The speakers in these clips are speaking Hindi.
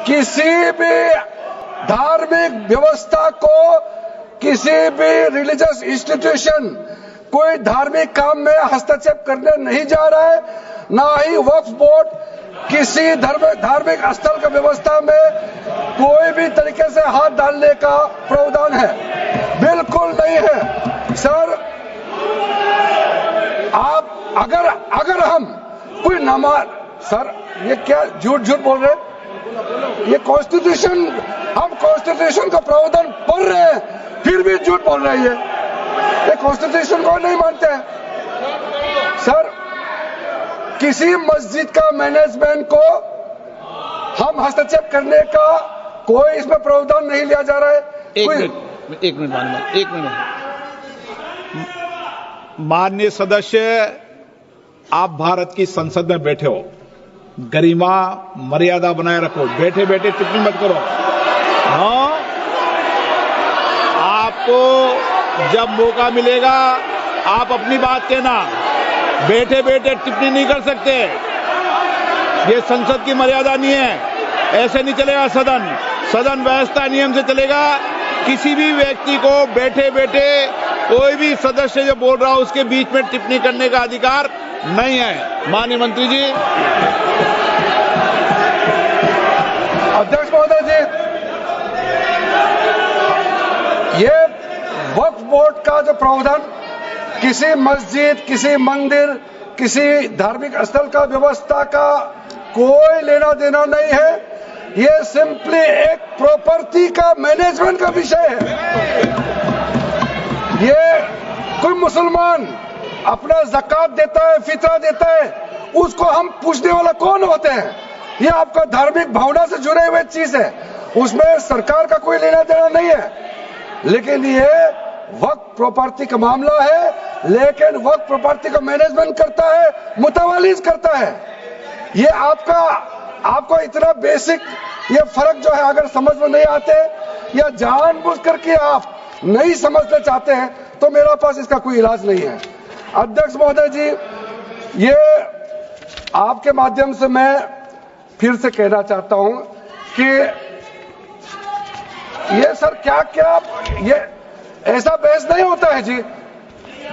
किसी भी धार्मिक व्यवस्था को, किसी भी रिलीजियस इंस्टीट्यूशन कोई धार्मिक काम में हस्तक्षेप करने नहीं जा रहा है, ना ही वक्फ बोर्ड किसी धार्मिक स्थल का व्यवस्था में कोई भी तरीके से हाथ डालने का प्रावधान है, बिल्कुल नहीं है। सर, आप अगर हम कोई नमाज, सर ये क्या झूठ बोल रहे हैं? ये कॉन्स्टिट्यूशन, हम कॉन्स्टिट्यूशन का प्रावधान पढ़ रहे हैं, फिर भी झूठ बोल रहे हैं। ये कॉन्स्टिट्यूशन को नहीं मानते हैं। सर, किसी मस्जिद का मैनेजमेंट को हम हस्तक्षेप करने का कोई इसमें प्रावधान नहीं लिया जा रहा है। एक मिनट माननीय सदस्य, आप भारत की संसद में बैठे हो, गरिमा मर्यादा बनाए रखो, बैठे बैठे टिप्पणी मत करो। हाँ, आपको जब मौका मिलेगा आप अपनी बात कहना, बैठे बैठे टिप्पणी नहीं कर सकते। ये संसद की मर्यादा नहीं है, ऐसे नहीं चलेगा सदन। सदन व्यवस्था नियम से चलेगा। किसी भी व्यक्ति को बैठे बैठे कोई भी सदस्य जो बोल रहा हो उसके बीच में टिप्पणी करने का अधिकार नहीं है। माननीय मंत्री जी। अध्यक्ष महोदय जी, ये वक्फ बोर्ड का जो प्रावधान किसी मस्जिद, किसी मंदिर, किसी धार्मिक स्थल का व्यवस्था का कोई लेना देना नहीं है। ये सिंपली एक प्रॉपर्टी का मैनेजमेंट का विषय है। ये कोई मुसलमान अपना ज़कात देता है, फितरा देता है, उसको हम पूछने वाला कौन होते हैं? ये आपका धार्मिक भावना से जुड़े हुए चीज है, उसमें सरकार का कोई लेना देना नहीं है। लेकिन ये वक्फ प्रॉपर्टी का मामला है, लेकिन वक्फ प्रॉपर्टी का मैनेजमेंट करता है, मुतवालिज करता है। ये आपको इतना बेसिक ये फर्क जो है अगर समझ में नहीं आते या जानबूझ करके आप नहीं समझना चाहते हैं तो मेरा पास इसका कोई इलाज नहीं है। अध्यक्ष महोदय जी, ये आपके माध्यम से मैं फिर से कहना चाहता हूं कि ये सर क्या ये ऐसा बहस नहीं होता है जी।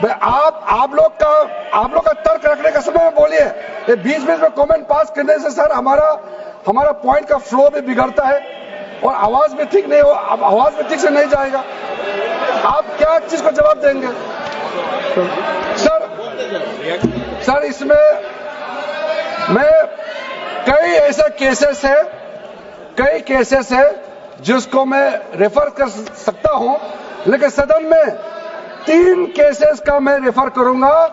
आप लोग का तर्क रखने का समय में बोलिए, ये बीच में कमेंट पास करने से सर हमारा पॉइंट का फ्लो भी बिगड़ता है और आवाज भी ठीक नहीं हो, अब आवाज भी ठीक से नहीं जाएगा। आप क्या चीज को जवाब देंगे? सर इसमें मैं कई ऐसे केसेस है जिसको मैं रेफर कर सकता हूं, लेकिन सदन में 3 केसेस का मैं रेफर करूंगा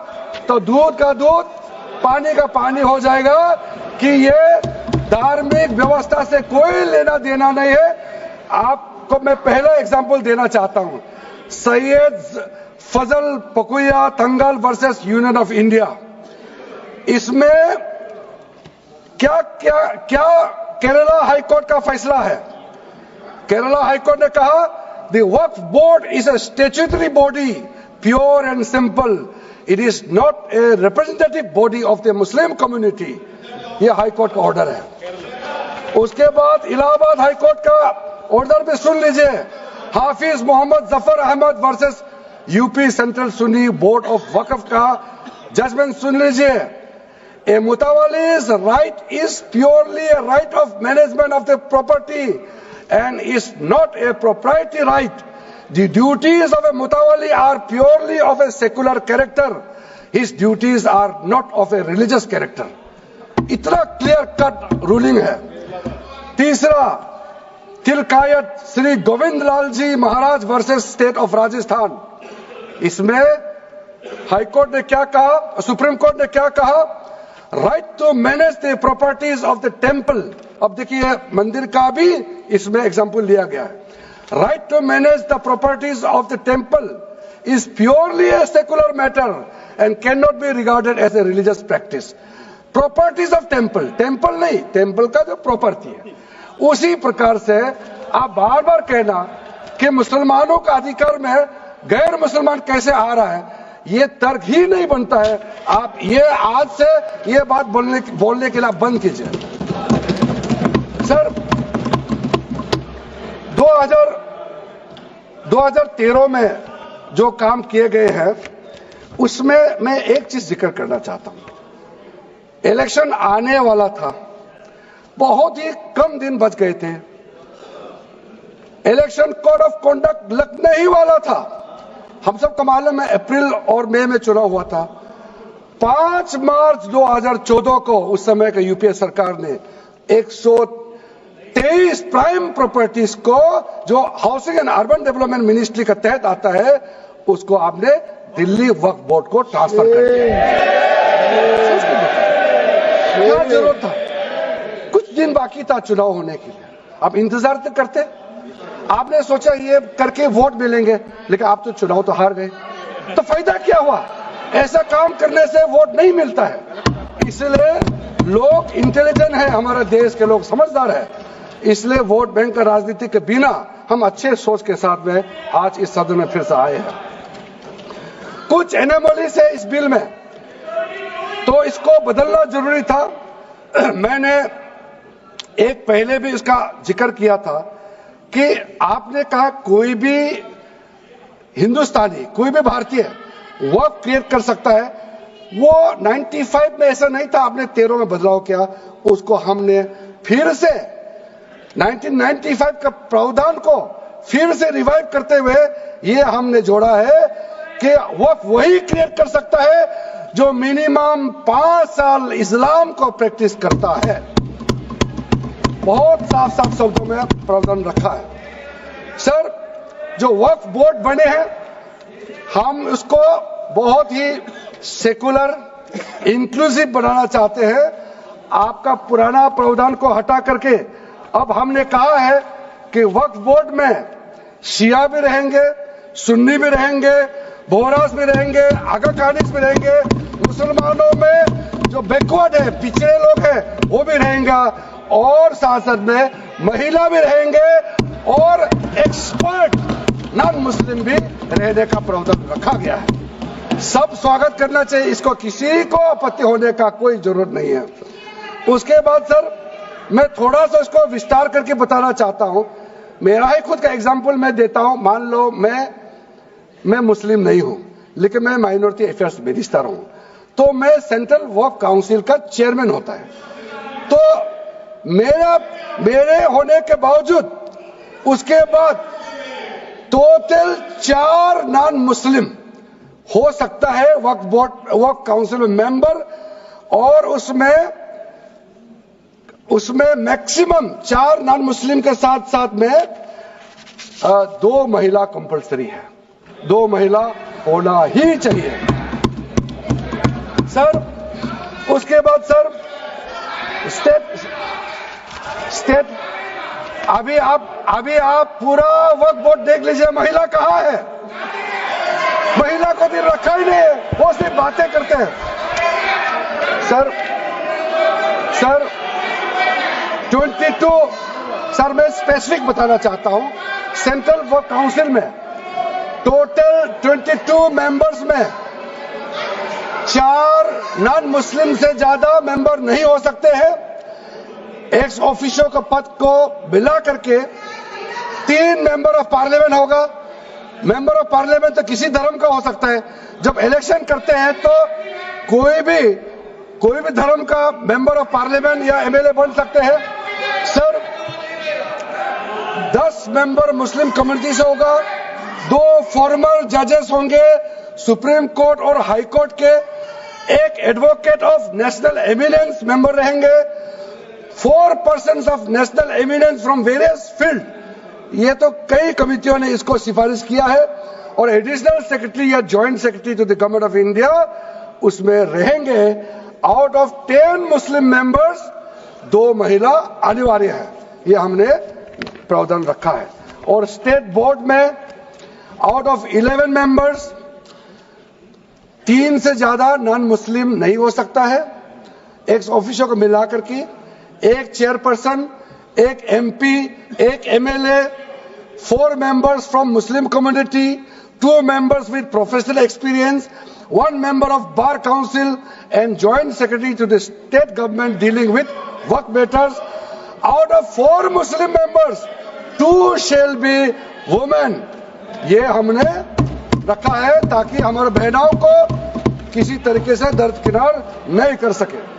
तो दूध का दूध, पानी का पानी हो जाएगा कि ये धार्मिक व्यवस्था से कोई लेना देना नहीं है। आपको मैं पहला एग्जांपल देना चाहता हूं, सैयद फजल पकुया Thangal versus union of India. इसमें क्या केरला हाईकोर्ट का फैसला है। केरला हाईकोर्ट ने कहा the Waqf board is a statutory body, pure and simple, it is not a representative body of the Muslim community. यह हाईकोर्ट का ऑर्डर है। उसके बाद इलाहाबाद हाईकोर्ट का ऑर्डर भी सुन लीजिए, Hafiz Mohammad Zafar Ahmad versus UP Central Sunni Board of Waqf का जजमेंट सुन लीजिए। A mutawalli's right is purely a right of management of the property and is not a proprietary right. The duties of a mutawalli are purely of a secular character. His duties are not of a religious character. इतना क्लियर कट रूलिंग है। तीसरा, तिलकायत श्री गोविंद लाल जी महाराज वर्सेस स्टेट ऑफ राजस्थान। इसमें हाईकोर्ट ने क्या कहा, सुप्रीम कोर्ट ने क्या कहा, right to manage the properties of the temple. अब देखिए मंदिर का भी इसमें एग्जांपल लिया गया है। Right to manage the properties of the temple is purely a secular matter and can not be regarded as a religious practice. Properties of temple नहीं, टेम्पल का जो प्रॉपर्टी है। उसी प्रकार से आप बार बार कहना कि मुसलमानों का अधिकार में गैर मुसलमान कैसे आ रहा है, ये तर्क ही नहीं बनता है। आप ये आज से ये बात बोलने के लिए आप बंद कीजिए। सर 2013 में जो काम किए गए हैं उसमें मैं एक चीज जिक्र करना चाहता हूं। इलेक्शन आने वाला था, बहुत ही कम दिन बच गए थे, इलेक्शन कोड ऑफ कॉन्डक्ट लगने ही वाला था। हम सबको मालूम है अप्रैल और मई में चुनाव हुआ था। 5 मार्च 2014 को उस समय के यूपीए सरकार ने 123 प्राइम प्रॉपर्टीज को, जो housing and urban development ministry के तहत आता है, उसको आपने दिल्ली वक्फ बोर्ड को ट्रांसफर कर दिया। क्या जरूरत था? कुछ दिन बाकी था चुनाव होने के लिए, आप इंतजार तो करते। आपने सोचा ये करके वोट मिलेंगे, लेकिन आप तो चुनाव तो हार गए, तो फायदा क्या हुआ? ऐसा काम करने से वोट नहीं मिलता है। इसलिए लोग इंटेलिजेंट है, हमारे देश के लोग समझदार है, इसलिए वोट बैंक का राजनीति के बिना हम अच्छे सोच के साथ में आज इस सदन में फिर से आए हैं। कुछ एनोमलीज है इस बिल में, तो इसको बदलना जरूरी था। मैंने एक पहले भी इसका जिक्र किया था कि आपने कहा कोई भी हिंदुस्तानी, कोई भी भारतीय वक्फ क्रिएट कर सकता है। वो 95 में ऐसा नहीं था, आपने 13 में बदलाव किया, उसको हमने फिर से 1995 का प्रावधान को फिर से रिवाइव करते हुए ये हमने जोड़ा है कि वक्फ वही क्रिएट कर सकता है जो मिनिमम 5 साल इस्लाम को प्रैक्टिस करता है। बहुत साफ साफ शब्दों में प्रावधान रखा है। सर, जो वक्फ बोर्ड बने हैं, हम उसको बहुत ही सेकुलर, इंक्लूसिव बनाना चाहते हैं। आपका पुराना प्रावधान को हटा करके अब हमने कहा है कि वक्फ बोर्ड में शिया भी रहेंगे, सुन्नी भी रहेंगे, बोहरास भी रहेंगे, आगा खानिस भी रहेंगे, मुसलमानों में जो बैकवर्ड है, पिछड़े लोग हैं, वो भी रहेंगे, और साथ साथ में महिला भी रहेंगे और एक्सपर्ट नॉन मुस्लिम भी रहने का प्रावधान रखा गया है। सब स्वागत करना चाहिए, इसको किसी को आपत्ति होने का कोई जरूरत नहीं है। उसके बाद सर, मैं थोड़ा सा इसको विस्तार करके बताना चाहता हूं। मेरा ही खुद का एग्जांपल मैं देता हूं। मान लो मैं मुस्लिम नहीं हूं, लेकिन मैं माइनॉरिटी अफेयर्स मिनिस्टर हूं, तो मैं सेंट्रल वक्फ काउंसिल का चेयरमैन होता है। तो मेरे होने के बावजूद उसके बाद टोटल 4 नॉन मुस्लिम हो सकता है वक्फ बोर्ड, वक्फ काउंसिल में मेंबर, और उसमें मैक्सिमम 4 नॉन मुस्लिम के साथ साथ में 2 महिला कंपल्सरी है। 2 महिला होना ही चाहिए सर। उसके बाद सर, स्टेट अभी आप पूरा वक्फ बोर्ड देख लीजिए, महिला कहां है? महिला को दिन रखा ही नहीं है, वो सिर्फ बातें करते हैं। सर 22, सर मैं स्पेसिफिक बताना चाहता हूं, सेंट्रल वक्फ काउंसिल में टोटल 22 मेंबर्स में 4 नॉन मुस्लिम से ज्यादा मेंबर नहीं हो सकते हैं। एक्स ऑफिशियो का पद को मिला करके 3 मेंबर ऑफ पार्लियामेंट होगा। मेंबर ऑफ पार्लियामेंट तो किसी धर्म का हो सकता है। जब इलेक्शन करते हैं तो कोई भी धर्म का मेंबर ऑफ पार्लियामेंट या एमएलए बन सकते हैं। सर 10 मेंबर मुस्लिम कम्युनिटी से होगा, 2 फॉर्मर जजेस होंगे सुप्रीम कोर्ट और हाई कोर्ट के, 1 advocate of national eminence member रहेंगे, 4 persons of national eminence from various field. ये तो कई कमिटियों ने इसको सिफारिश किया है, और एडिशनल सेक्रेटरी या joint secretary to the government of India उसमें रहेंगे। आउट ऑफ 10 मुस्लिम मेंबर्स 2 महिला अनिवार्य है, ये हमने प्रावधान रखा है। और स्टेट बोर्ड में आउट ऑफ 11 मेंबर्स 3 से ज्यादा नॉन मुस्लिम नहीं हो सकता है। एक्स ऑफिसर को मिलाकर के 1 chairperson, 1 MP, 1 MLA, 4 members from Muslim community, 2 members with professional experience, 1 member of Bar Council and Joint Secretary to the state government dealing with work matters. Out of 4 Muslim members, 2 shall be women. ये हमने रखा है ताकि हमारे बहनों को किसी तरीके से दरकिनार नहीं कर सके।